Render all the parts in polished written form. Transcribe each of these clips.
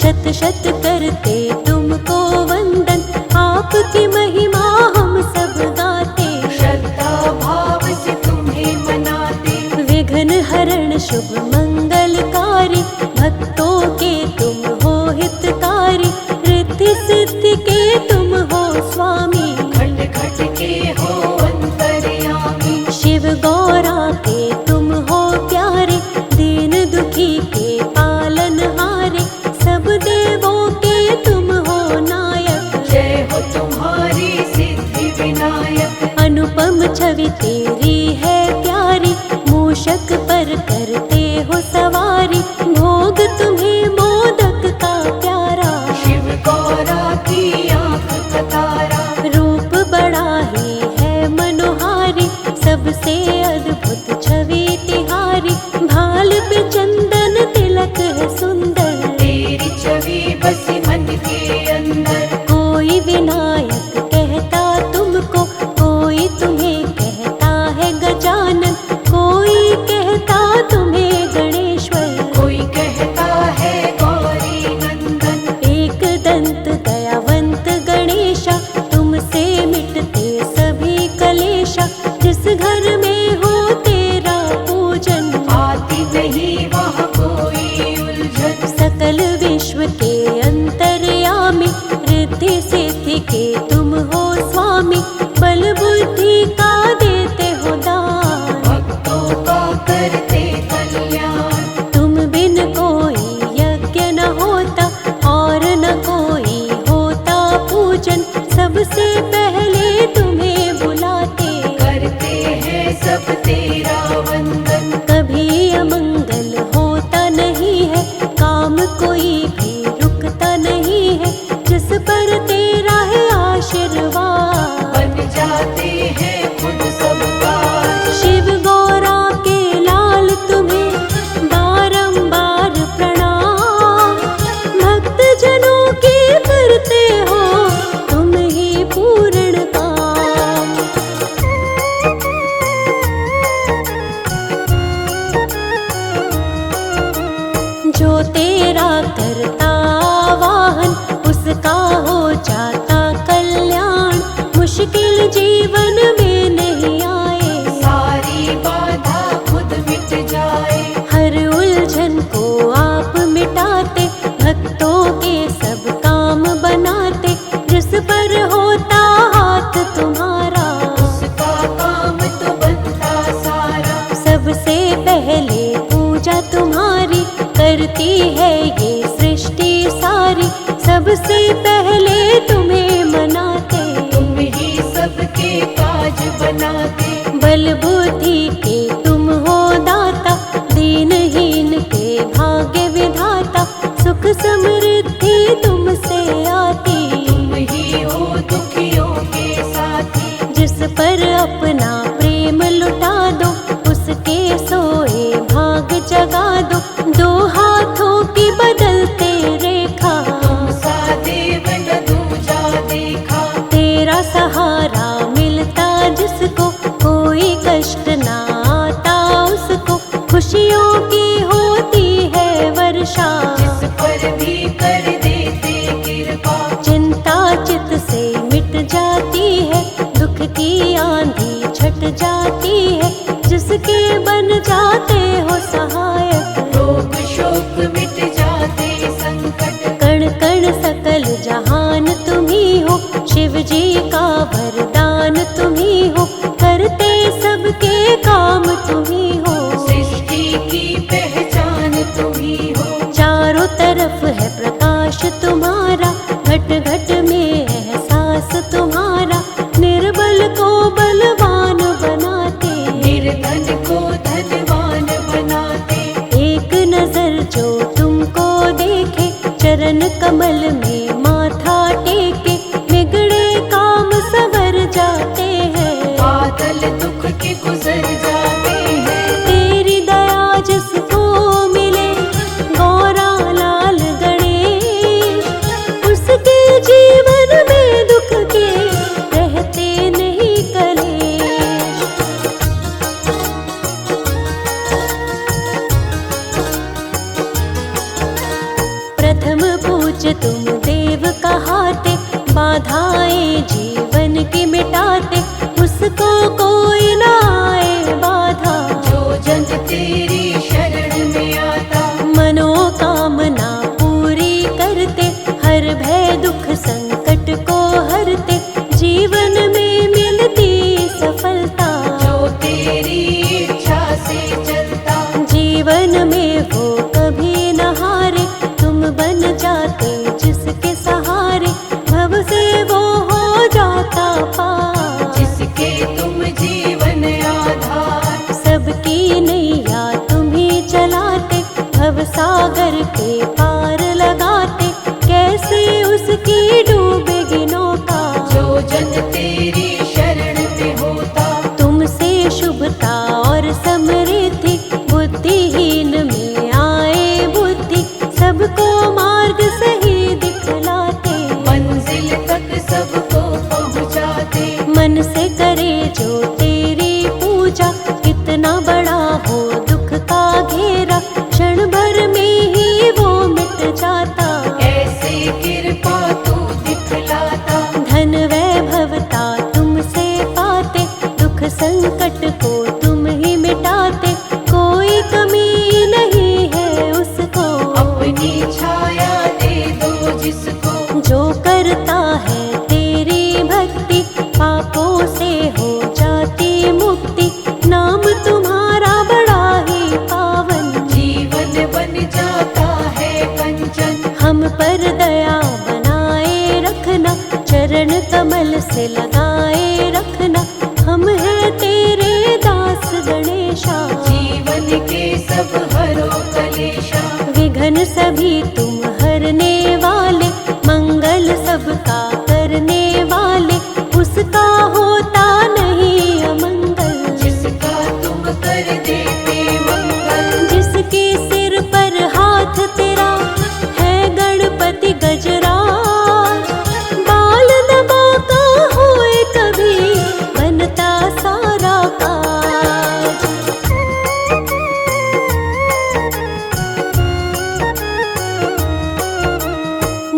शत शत करते तुमको वंदन, आपकी महिमा हम सब गाते। श्रद्धा भाव से तुम्हें मनाते, विघ्न हरण शुभ मंगलकारी, भक्तों के तुम हो हितकारी। रिद्धि सिद्धि के तुम हो स्वामी, खट खट के हो अंतर्यामी। शिव गौरा के तुम हो प्यारे, दीन दुखी के पालनहारे। सब देवों के तुम हो नायक, जय हो तुम्हारी सिद्धि विनायक। अनुपम छवि तेरी है प्यारी, मूषक पर करते हो सवारी। भोग तुम्हें मोदक का प्यारा, शिव गौरा की आंख का तारा। रूप बड़ा ही है मनोहारी, सबसे अद्भुत छवि तिहारी। भाल पे चंदन तिलक है सुंदर, तेरी छवि बसी मन के अंदर। कोई विनायक कहता तुमको, कोई तुम्हें कहता है गजानन। कोई कहता तुम्हें गणेश्वर, कोई कहता है गौरी नंदन। एक दंत दयावंत गणेशा, तुमसे मिटते सभी कलेशा। जिस घर में हो तेरा पूजन, आती नहीं वहाँ कोई उलझन। सकल विश्व के अंतर्यामी, रिद्धि सिद्धि के तुम हो स्वामी। बल बुद्धि का देते हो दान, भक्तों का करते कल्याण। तुम बिन कोई यज्ञ न होता, और न कोई होता पूजन। सबसे पहले तुम्हें बुलाते, करते हैं सब तेरा वंदन। कभी अमंगल होता नहीं है, काम कोई भी रुकता नहीं है। जिस पर तेरा है आशीर्वाद, बन जाते हैं खुद सब काज। शिव गौरा के लाल तुम्हें बारंबार प्रणाम। भक्त जनों की करते हो तुम ही पूर्ण काम। जो तेरा करता वाहन, उसका हो जाता कल्याण। मुश्किल जीवन में नहीं आए, सारी बाधा खुद मिट जाए। हर उलझन को आप मिटाते, भक्तों के सब काम बनाते। जिस पर होता हाथ तुम्हारा, उसका काम तो बनता सारा। सबसे पहले पूजा तुम्हारी, करती है ये सृष्टि सारी। सबसे पहले तुम्हें मनाते, तुम ही सबके काज बनाते। बल बुद्धि के तुम हो दाता, दीनहीन के भाग्य विधाता। सुख समृद्धि तुमसे आती, तुम ही हो दुखियों के साथी। जिस पर अपना प्रेम लुटा दो, उसके सोए भाग जगा दो। दो हाथों की बदलते रेखा, तुम सा देव न दूजा देखा। तेरा सहारा मिलता जिसको, कोई कष्ट ना आता उसको। खुशियों की होती है वर्षा, जिस पर भी कर देते कृपा। चिंता चित से मिट जाती है, दुख की आंधी छट जाती है। जिसके बन जाते हो सहायक, रोग शोक मिट जाते संकट। कण कण सकल जहान तुम ही हो, शिव जी का वरदान तुम ही हो। करते सबके काम तुम ही हो, सृष्टि की पहचान तुम ही हो। चारों तरफ है प्रकाश तुम्हारा, घट घट में एहसास तुम्हारा। निर्बल को बलवान बनाते, निर्धन को धनवान बनाते। एक नजर जो तुमको देखे, चरण कमल में माथा टेके। बिगड़े काम सवर जाते हैं, बादल दुख के गुजर जाते हैं। तेरी दया जिसको मिले, गौरा लाल गणेश। उसके जीवन में दुख के रहते नहीं कलेश। प्रथम पूज्य तुम देव कहाते, बाधाएं जीवन की मिटाते, उसको कोई ना आए बाधा। जो जन तेरी शरण में आता, मनोकामना पूरी करते, हर भय दुख संकट को हरते, जीवन में मिलती सफलता। जो तेरी इच्छा से चलता, जीवन में वो कभी न हारे, तुम बन जाते जिसके सहारे, भव से वो हो जाता पार। जिसके तुम जीवन आधार, सबकी नैया तुम ही चलाते, भव सागर के पार लगाते, कैसे उसकी डूबेगी नौका। जो जन तेरी शरण में होता, तुमसे शुभता और समृद्धि, बुद्धिहीन में आए बुद्धि, सबको मार्ग सही दिखलाते। मंजिल तक सबको पहुँचाते, मन से करे जो तेरी पूजा, कितना बड़ा हो दुख का घेरा, क्षण भर में ही वो मिट जाता। ऐसे कृपा तू दिखलाता, धन वैभवता तुमसे पाते, दुख संकट को तुम ही मिटाते, कोई कमी नहीं है उसको। अपनी छाया दे दो जिसको, जो करता है तेरी भक्ति, पापों से हो जाती मुक्ति, नाम तुम्हारा बड़ा ही पावन। जीवन बन जाता है कंचन। हम पर दया बनाए रखना, चरण कमल से लगाए रखना, हम हैं तेरे दास गणेशा। जीवन के सब हरो कलेशा, विघ्न सभी तुम हरने वाले, मंगल सबका करने वाले, उसका होता नहीं अमंगल। जिसका तुम कर देते मंगल, जिसके सिर पर हाथ तेरा है गणपति गजराज, बाल दबा का होए कभी बनता सारा काज।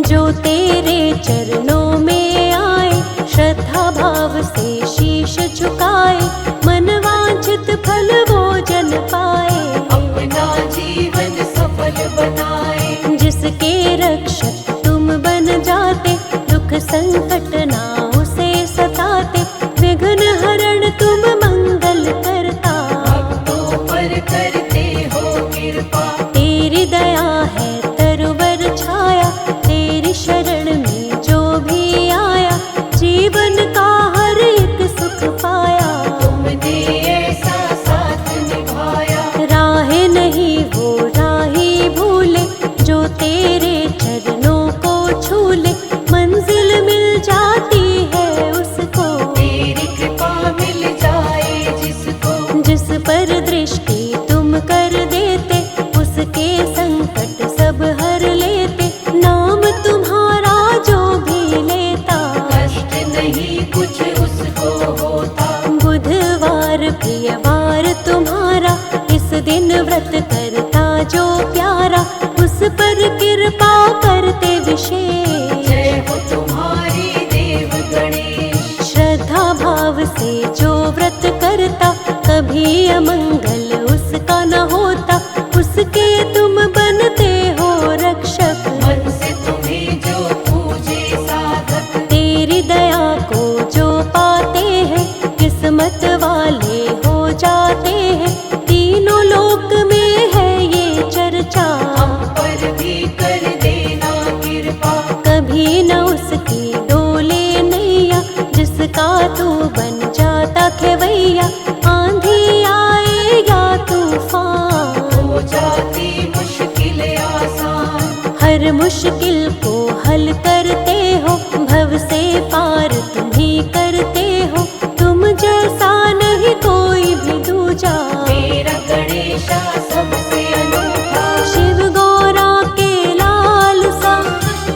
जो तेरे चरणों में आए, श्रद्धा भाव से शीश झुकाए, मन वांछित फल वो जन पाए। अपना जीवन सफल बनाए। जिसके रक्षक तुम बन जाते, दुख संकट ना उसे सताते, विघ्न हरण तुम मंगल करता। भक्तों पर करते हो कृपा, तेरी दया है तरुवर छाया, तेरी शरण में जो भी आया, जीवन का हर एक सुख पाया। तुमने ऐसा साथ निभाया, राह नहीं वो राही भूले, जो तेरे चरणों को छूले, मंजिल मिल जाती है उसको। तेरी कृपा मिल जाए जिसको, जिस पर दृष्टि तुम कर देते, उसके संकट सब हर लेते, नाम तुम्हारा जो भी लेता। कष्ट नहीं कुछ उसको होता। बुधवार प्रियवार तुम्हारा, इस दिन व्रत करता जो प्यारा, उस पर कृपा करते विशेष। जय हो तुम्हारी देव गणेश, श्रद्धा भाव से जो व्रत करता, कभी अमंगल उसका न होता, उसके तुम बनते हो रक्षक। मन से तुम्हें जो पूजे साधक, तेरी दया को जो पाते हैं, किस्मत वाले हो जाते हैं, तीनों लोक में है ये चर्चा। हम पर भी कर देना कृपा, कभी न उसकी डोले नैया, जिसका तू बन जाता खेवैया, आंधी आए या तूफान, हो जाती मुश्किल आसान। हर मुश्किल को हल करते हो, भव से पार तुम ही करते हो, तुम जैसा नहीं कोई भी दूजा। मेरा गणेशा सबसे अनूठा, शिव गौरा के लाल सा,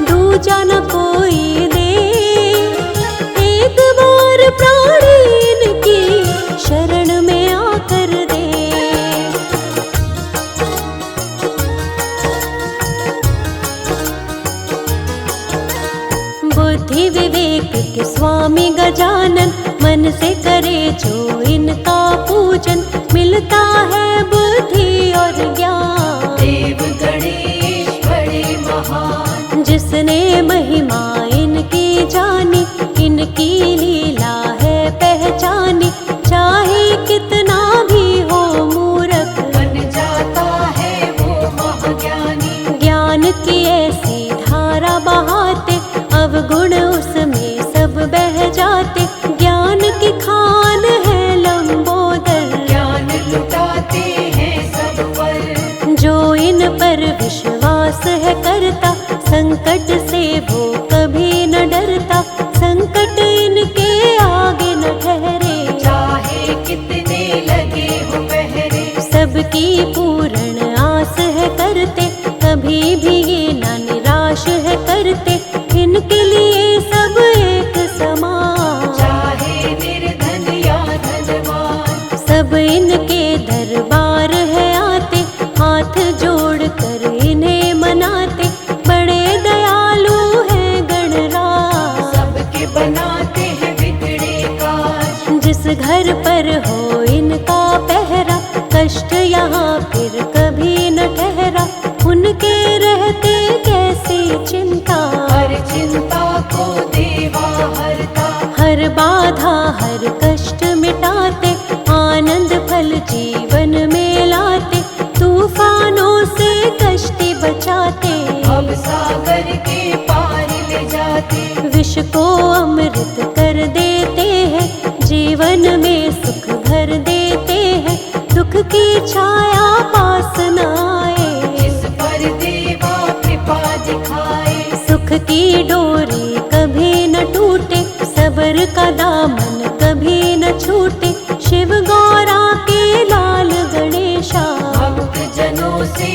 दूजा न कोई दे, एक बार प्राणी की शरण में आकर दे। बुद्धि विवेक के स्वामी गजानन, मन से करे जो इनका पूजन, मिलता है बुद्धि और ज्ञान। देव गणेश बड़े महान, जिसने महिमा इनकी जानी, इनकी लीला है पहचानी, चाहे कितना भी हो मूर्ख बन जाता है वो महाज्ञानी। ज्ञान की ऐसी धारा बहाते, अवगुण उसमें सब बह जाते। ज्ञान की खान है लंबोदर, ज्ञान लुटाते हैं सब पर। जो इन पर विश्वास है करता, संकट से वो कभी न डरता। संकट इनके आगे न ठहरे, चाहे कितने लगे हो पहरे। सबकी पूर्ण आस है करते, कभी भी ये न निराश है करते। इनके लिए सब एक समान, चाहे निर्धन या धनवान। सब इनके दरबार है आते, हाथ जोड़ कर इन्हें मनाते। बड़े दयालु हैं गणराज, सबके बनाते हैं बिगड़े काज। जिस घर पर हो इनका पहरा, कष्ट यहाँ फिर कभी न ठहरा। उनके रहते कैसी चिंता, हर चिंता को देवा हरता। हर बाधा हर कष्ट मिटाते, आनंद फल जीवन में लाते। तूफानों से कश्ती बचाते, अब सागर के पार ले जाते। विष को अमृत कर देते हैं, जीवन में सुख भर देते हैं। दुख की छाया पास न आए, जिस पर देवा कृपा दिखाए। सुख की डोरी कभी न टूटे, सबर का दामन कभी न छूटे। शिव गौरा के लाल गणेशा, भक्त जनों से